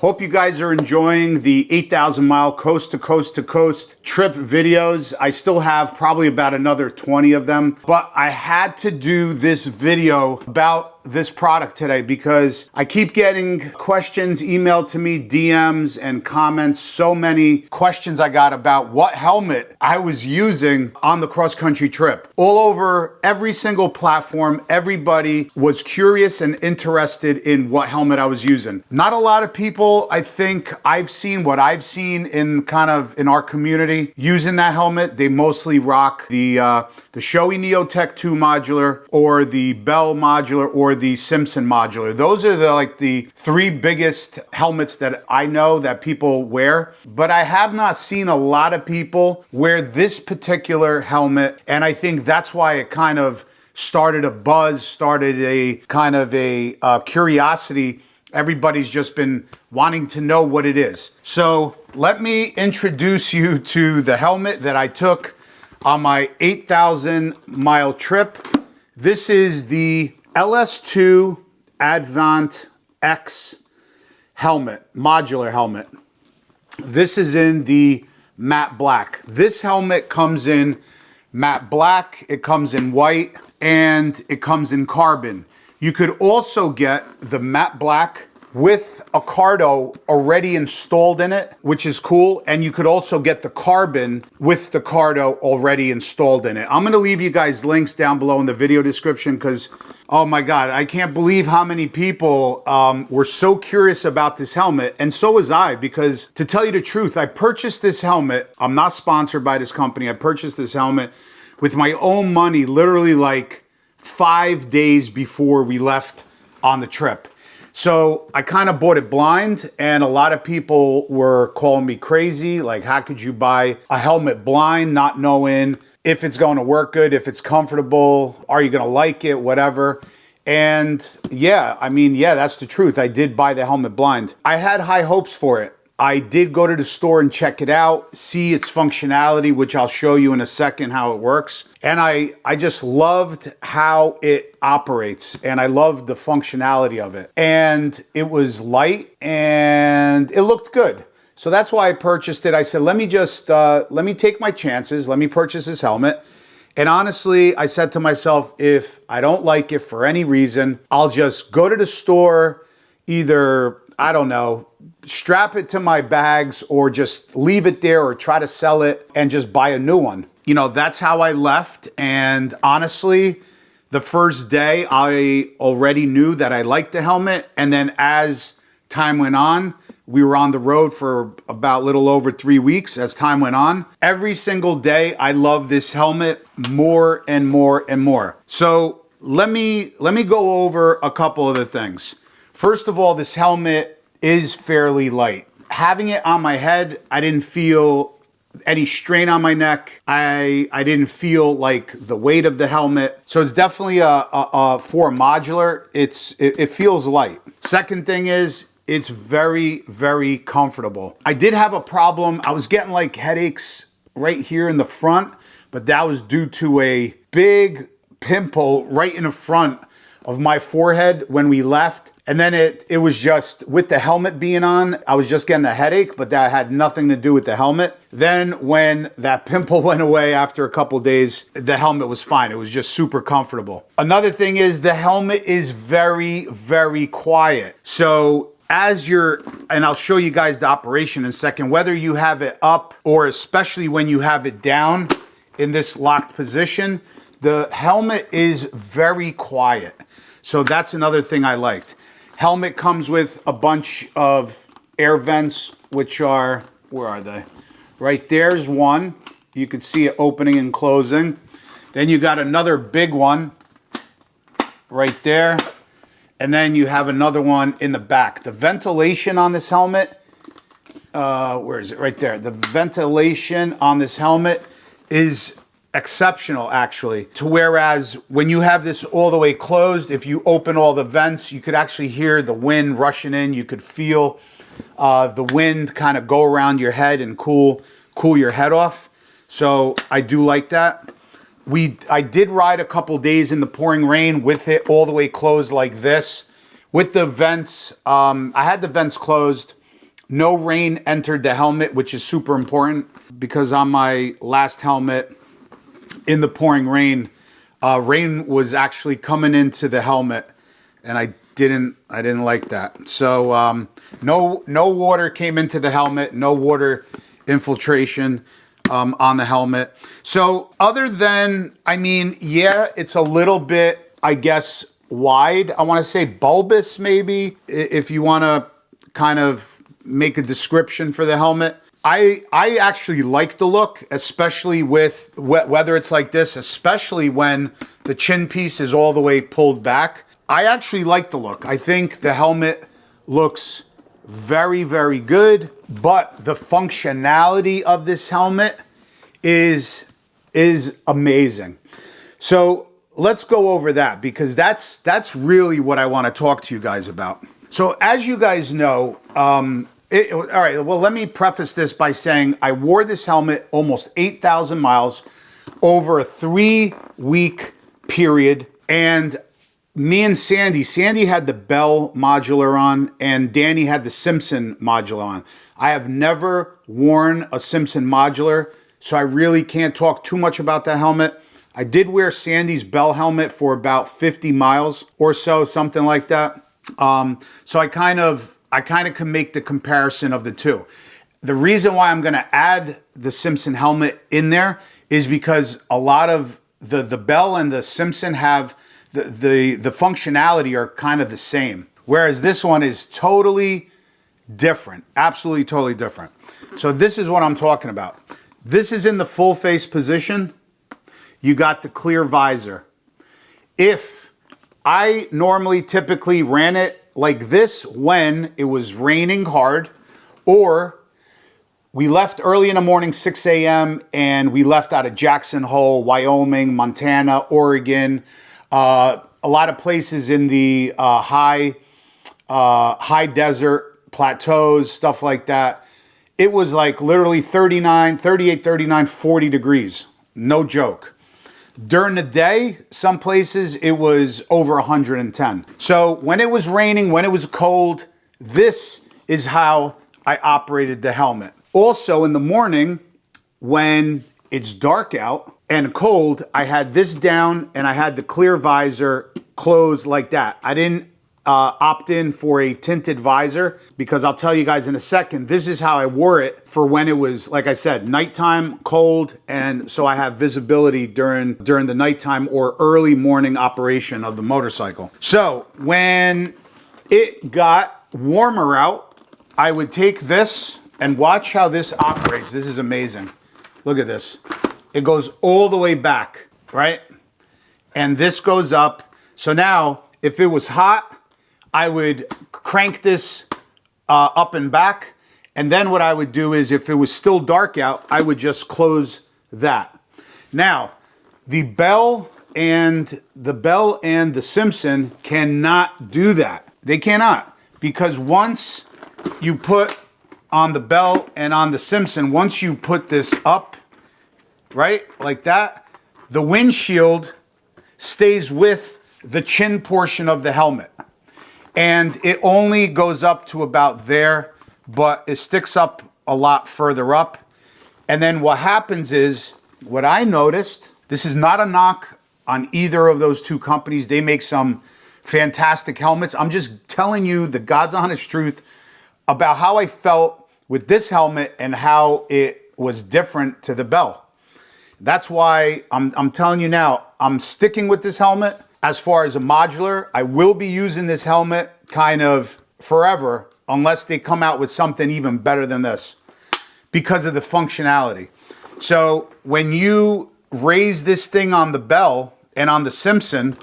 Hope you guys are enjoying the 8,000 mile coast to coast to coast trip videos. I still have probably about another 20 of them, but I had to do this video about this product today because I keep getting questions emailed to me, DMs and comments. So many questions I got about what helmet I was using on the cross country trip. All over every single platform, everybody was curious and interested in what helmet I was using. Not a lot of people, I think I've seen what I've seen in in our community using that helmet. They mostly rock the Shoei Neotech 2 modular or the Bell modular or the Simpson modular. Those are the three biggest helmets that I know that people wear, but I have not seen a lot of people wear this particular helmet, and I think that's why it kind of started a buzz, started a kind of a curiosity. Everybody's just been wanting to know what it is. So let me introduce you to the helmet that I took on my 8,000 mile trip. This is the LS2 Advant X helmet, modular helmet. This is in the matte black. This helmet comes in matte black, it comes in white, and it comes in carbon. You could also get the matte black with a Cardo already installed in it, which is cool. And you could also get the carbon with the Cardo already installed in it. I'm gonna leave you guys links down below in the video description because, oh my God, I can't believe how many people were so curious about this helmet. And so was I, because to tell you the truth, I purchased this helmet. I'm not sponsored by this company. I purchased this helmet with my own money, literally like 5 days before we left on the trip. So I kind of bought it blind, and a lot of people were calling me crazy. Like, how could you buy a helmet blind, not knowing if it's going to work good, if it's comfortable, are you going to like it, whatever. And yeah, I mean, yeah, that's the truth. I did buy the helmet blind. I had high hopes for it. I did go to the store and check it out, see its functionality, which I'll show you in a second how it works. And I just loved how it operates, and I loved the functionality of it. And it was light and it looked good. So that's why I purchased it. I said, let me take my chances. Let me purchase this helmet. And honestly, I said to myself, if I don't like it for any reason, I'll just go to the store, either, I don't know, strap it to my bags or just leave it there or try to sell it and just buy a new one. You know, that's how I left. And honestly, the first day I already knew that I liked the helmet. And then as time went on, we were on the road for about a little over 3 weeks as time went on. Every single day, I love this helmet more and more and more. So let me go over a couple of the things. First of all, this helmet is fairly light. Having it on my head, I didn't feel any strain on my neck. I didn't feel like the weight of the helmet. So it's definitely for a modular, it feels light. Second thing is, it's very, very comfortable. I did have a problem. I was getting like headaches right here in the front, but that was due to a big pimple right in the front of my forehead when we left. And then it was just, with the helmet being on, I was just getting a headache, but that had nothing to do with the helmet. Then when that pimple went away after a couple of days, the helmet was fine. It was just super comfortable. Another thing is the helmet is very, very quiet. So and I'll show you guys the operation in a second, whether you have it up or especially when you have it down in this locked position, the helmet is very quiet. So that's another thing I liked. Helmet comes with a bunch of air vents, which are, where are they? Right there's one. You can see it opening and closing. Then you got another big one right there. And then you have another one in the back. The ventilation on this helmet, where is it? Right there. The ventilation on this helmet is exceptional, actually. To whereas when you have this all the way closed, if you open all the vents, you could actually hear the wind rushing in. You could feel the wind kind of go around your head and cool your head off. So I do like that. I did ride a couple days in the pouring rain with it all the way closed like this. With the vents, I had the vents closed No rain entered the helmet, which is super important because on my last helmet in the pouring rain, rain was actually coming into the helmet, and I didn't like that. So no water came into the helmet, no water infiltration on the helmet. So other than, I mean, yeah, it's a little bit, I guess, wide. I want to say bulbous, maybe, if you want to kind of make a description for the helmet. I actually like the look, especially with whether it's like this, especially when the chin piece is all the way pulled back. I actually like the look. I think the helmet looks very, very good, but the functionality of this helmet is amazing. So let's go over that, because that's really what I want to talk to you guys about. So as you guys know, all right, well, let me preface this by saying I wore this helmet almost 8,000 miles over a 3-week period. And me and Sandy had the Bell Modular on, and Danny had the Simpson Modular on. I have never worn a Simpson Modular, so I really can't talk too much about that helmet. I did wear Sandy's Bell helmet for about 50 miles or so, something like that. So I kind of can make the comparison of the two. The reason why I'm going to add the Simpson helmet in there is because a lot of the Bell and the Simpson have the functionality are kind of the same, whereas this one is totally different, absolutely totally different. So this is what I'm talking about. This is in the full face position. You got the clear visor. If I normally typically ran it like this when it was raining hard, or we left early in the morning, 6 a.m., and we left out of Jackson Hole, Wyoming, Montana, Oregon, a lot of places in the high desert plateaus, stuff like that. It was like literally 38, 39, 40 degrees. No joke. During the day, some places it was over 110. So when it was raining, when it was cold, this is how I operated the helmet. Also in the morning, when it's dark out and cold, I had this down and I had the clear visor closed like that. I didn't opt in for a tinted visor because I'll tell you guys in a second, this is how I wore it for when it was, like I said, nighttime, cold, and so I have visibility during the nighttime or early morning operation of the motorcycle. So when it got warmer out, I would take this and watch how this operates. This is amazing. Look at this. It goes all the way back, right? And this goes up. So now, if it was hot, I would crank this up and back. And then what I would do is, if it was still dark out, I would just close that. Now, the Bell and the Simpson cannot do that. They cannot, because once you put on the Bell and on the Simpson, once you put this up, right, like that, the windshield stays with the chin portion of the helmet. And it only goes up to about there, but it sticks up a lot further up. And then what happens is, what I noticed, this is not a knock on either of those two companies. They make some fantastic helmets. I'm just telling you the God's honest truth about how I felt with this helmet and how it was different to the Bell. That's why I'm telling you now, I'm sticking with this helmet. As far as a modular, I will be using this helmet kind of forever unless they come out with something even better than this because of the functionality. So when you raise this thing on the Bell and on the Simpson,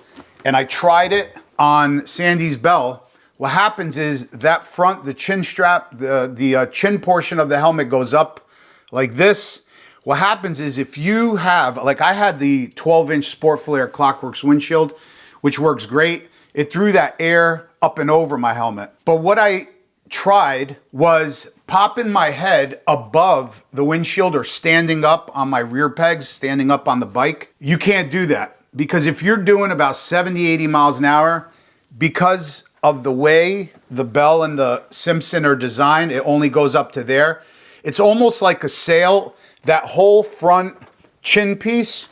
and I tried it on Sandy's Bell, what happens is that front, the chin strap, the chin portion of the helmet goes up like this. What happens is, if you have, like I had the 12-inch Sport Flare Clockworks windshield, which works great. It threw that air up and over my helmet. But what I tried was popping my head above the windshield or standing up on my rear pegs, standing up on the bike. You can't do that, because if you're doing about 70, 80 miles an hour, because of the way the Bell and the Simpson are designed, it only goes up to there. It's almost like a sail. That whole front chin piece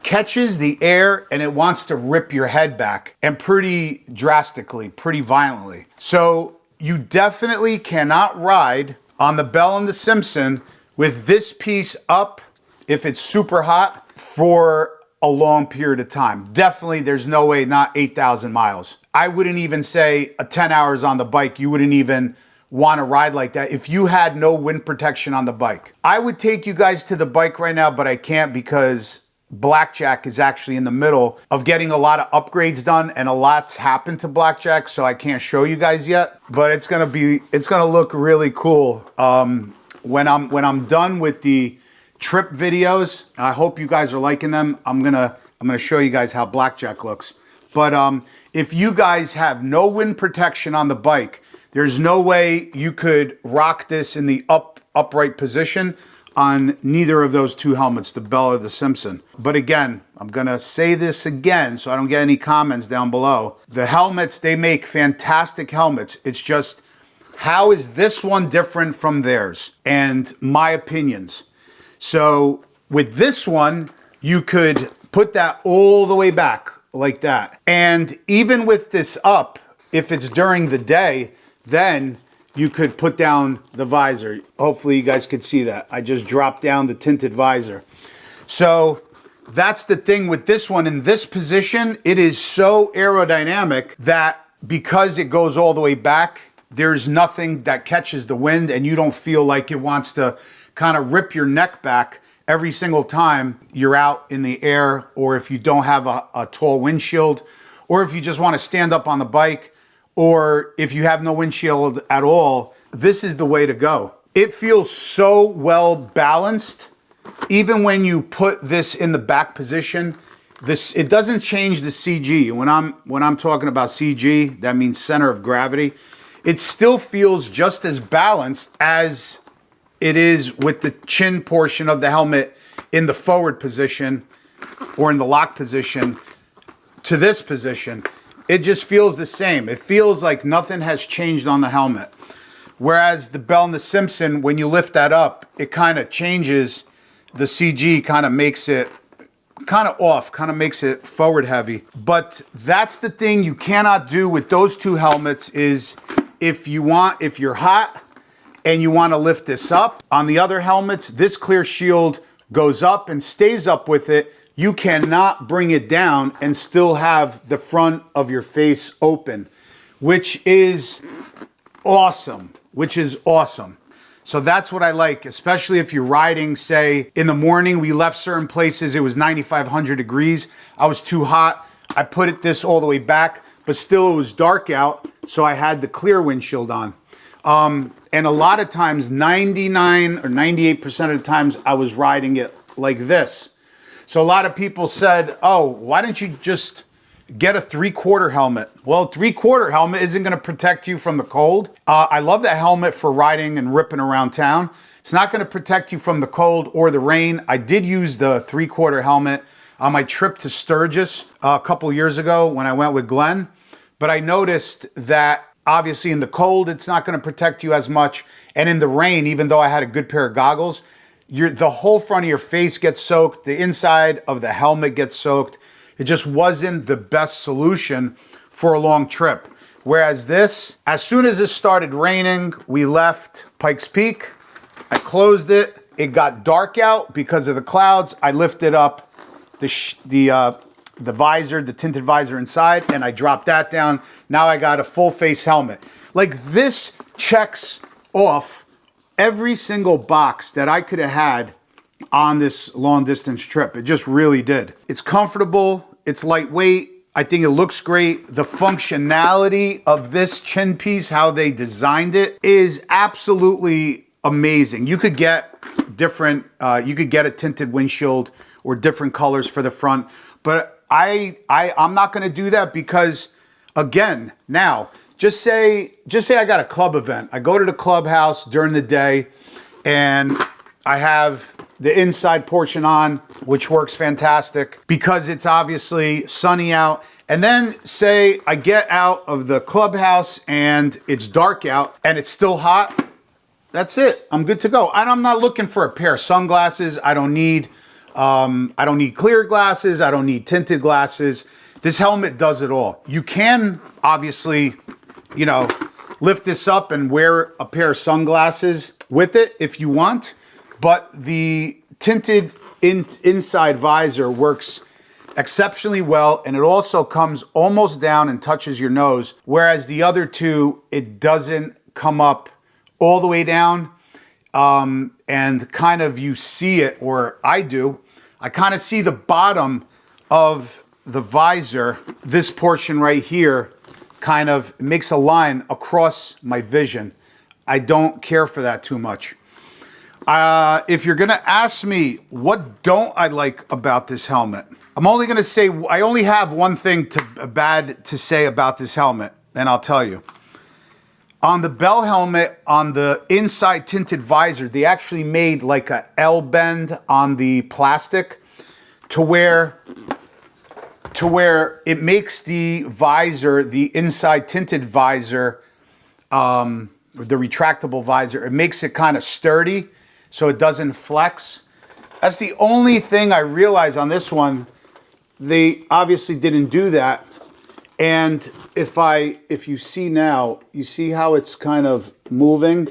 catches the air and it wants to rip your head back, and pretty drastically, pretty violently. So you definitely cannot ride on the Bell and the Simpson with this piece up if it's super hot for a long period of time. Definitely, there's no way, not 8,000 miles. I wouldn't even say 10 hours on the bike. You wouldn't even want to ride like that if you had no wind protection on the bike. I would take you guys to the bike right now, but I can't because Blackjack is actually in the middle of getting a lot of upgrades done, and a lot's happened to Blackjack, so I can't show you guys yet. But it's gonna look really cool when I'm done with the trip videos. I hope you guys are liking them. I'm gonna show you guys how Blackjack looks. But if you guys have no wind protection on the bike, there's no way you could rock this in the upright position on neither of those two helmets, the Bell or the Simpson. But again, I'm gonna say this again so I don't get any comments down below. The helmets, they make fantastic helmets. It's just, how is this one different from theirs? And my opinions. So with this one, you could put that all the way back like that. And even with this up, if it's during the day, then you could put down the visor. Hopefully you guys could see that. I just dropped down the tinted visor. So that's the thing with this one. In this position, it is so aerodynamic that because it goes all the way back, there's nothing that catches the wind, and you don't feel like it wants to kind of rip your neck back every single time you're out in the air, or if you don't have a tall windshield, or if you just want to stand up on the bike, or if you have no windshield at all. This is the way to go. It feels so well balanced. Even when you put this in the back position, it doesn't change the CG. When I'm talking about CG, that means center of gravity. It still feels just as balanced as it is with the chin portion of the helmet in the forward position or in the lock position to this position. It just feels the same. It feels like nothing has changed on the helmet. Whereas the Bell and the Simpson, when you lift that up, it kind of changes the CG, kind of makes it kind of off, kind of makes it forward heavy. But that's the thing you cannot do with those two helmets is if you're hot and you want to lift this up. On the other helmets, this clear shield goes up and stays up with it. You cannot bring it down and still have the front of your face open, which is awesome, So that's what I like, especially if you're riding, say, in the morning. We left certain places, it was 9,500 degrees. I was too hot. I put this all the way back, but still it was dark out, so I had the clear windshield on. And a lot of times, 99 or 98% of the times, I was riding it like this. So a lot of people said, oh, why don't you just get a 3/4 helmet? Well, 3/4 helmet isn't going to protect you from the cold. I love that helmet for riding and ripping around town. It's not going to protect you from the cold or the rain. I did use the 3/4 helmet on my trip to Sturgis a couple years ago when I went with Glenn. But I noticed that obviously in the cold, it's not going to protect you as much. And in the rain, even though I had a good pair of goggles, the whole front of your face gets soaked. The inside of the helmet gets soaked. It just wasn't the best solution for a long trip. Whereas this, as soon as it started raining, we left Pikes Peak. I closed it. It got dark out because of the clouds. I lifted up the visor, the tinted visor inside, and I dropped that down. Now I got a full face helmet. Like, this checks off every single box that I could have had on this long distance trip. It just really did. It's comfortable, it's lightweight, I think it looks great. The functionality of this chin piece, how they designed it, is absolutely amazing. You could get different, you could get a tinted windshield or different colors for the front, but I'm not gonna do that because, again, now, just say I got a club event. I go to the clubhouse during the day and I have the inside portion on, which works fantastic because it's obviously sunny out And then say I get out of the clubhouse and it's dark out and it's still hot. That's it. I'm good to go. And I'm not looking for a pair of sunglasses. I don't need clear glasses. I don't need tinted glasses. This helmet does it all. You can obviously, you know, lift this up and wear a pair of sunglasses with it if you want, but the tinted inside visor works exceptionally well, and it also comes almost down and touches your nose, whereas the other two, it doesn't come up all the way down, and kind of you see it, or I do, I kind of see the bottom of the visor, this portion right here, kind of makes a line across my vision. I don't care for that too much. If you're gonna ask me, what don't I like about this helmet? I'm only gonna say, I only have one thing bad to say about this helmet, and I'll tell you. On the Bell helmet, on the inside tinted visor, they actually made like a L bend on the plastic to where it makes the visor, the inside tinted visor, the retractable visor, it makes it kind of sturdy so it doesn't flex. That's the only thing I realize on this one. They obviously didn't do that. And if you see now, you see how it's kind of moving.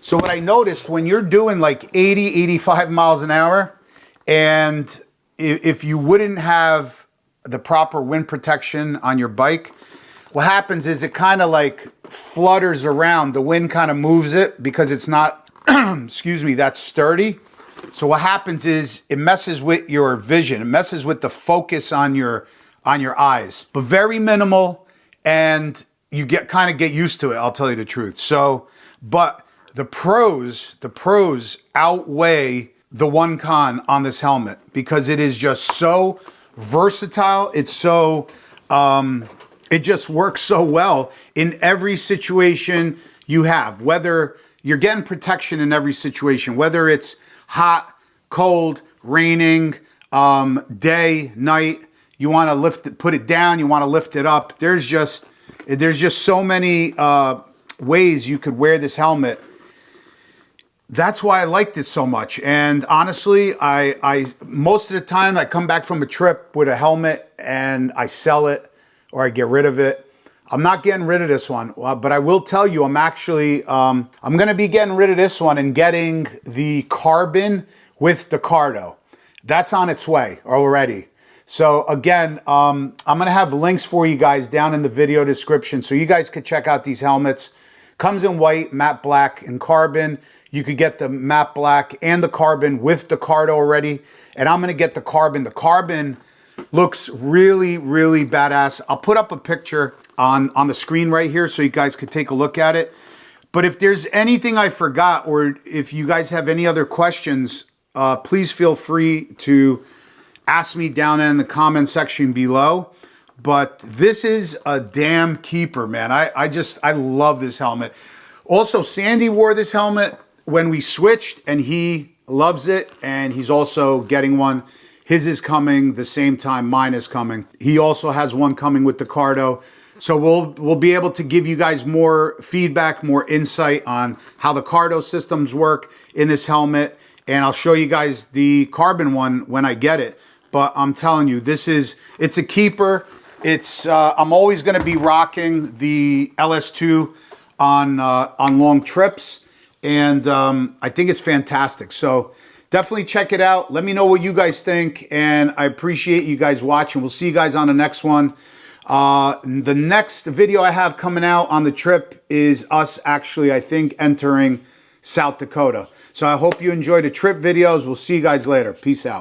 So what I noticed when you're doing like 80, 85 miles an hour, and if you wouldn't have the proper wind protection on your bike, what happens is it kind of like flutters around. The wind kind of moves it because it's not, excuse me, that's sturdy. So what happens is it messes with your vision. It messes with the focus on your eyes, but very minimal, and you kind of get used to it. I'll tell you the truth. So, but the pros outweigh the one con on this helmet because it is just so versatile. It's so, it just works so well in every situation you have, whether you're getting protection in every situation, whether it's hot, cold, raining, day, night. You want to lift it, put it down. You want to lift it up. There's just so many ways you could wear this helmet. That's why I like this so much. And honestly, I most of the time I come back from a trip with a helmet and I sell it or I get rid of it. I'm not getting rid of this one, but I will tell you, I'm actually, I'm going to be getting rid of this one and getting the carbon with the Cardo. That's on its way already. So again, I'm going to have links for you guys down in the video description so you guys could check out these helmets. Comes in white, matte black, and carbon. You could get the matte black and the carbon with the Cardo already. And I'm going to get the carbon. The carbon looks really, really badass. I'll put up a picture on the screen right here so you guys could take a look at it. But if there's anything I forgot, or if you guys have any other questions, please feel free to ask me down in the comment section below. But this is a damn keeper, man. I love this helmet. Also, Sandy wore this helmet when we switched, and he loves it, and he's also getting one. His is coming the same time mine is coming. He also has one coming with the Cardo. So we'll be able to give you guys more feedback, more insight on how the Cardo systems work in this helmet. And I'll show you guys the carbon one when I get it. But I'm telling you, it's a keeper. I'm always going to be rocking the LS2 on long trips. And I think it's fantastic. So definitely check it out. Let me know what you guys think. And I appreciate you guys watching. We'll see you guys on the next one. The next video I have coming out on the trip is us actually, I think, entering South Dakota. So I hope you enjoy the trip videos. We'll see you guys later. Peace out.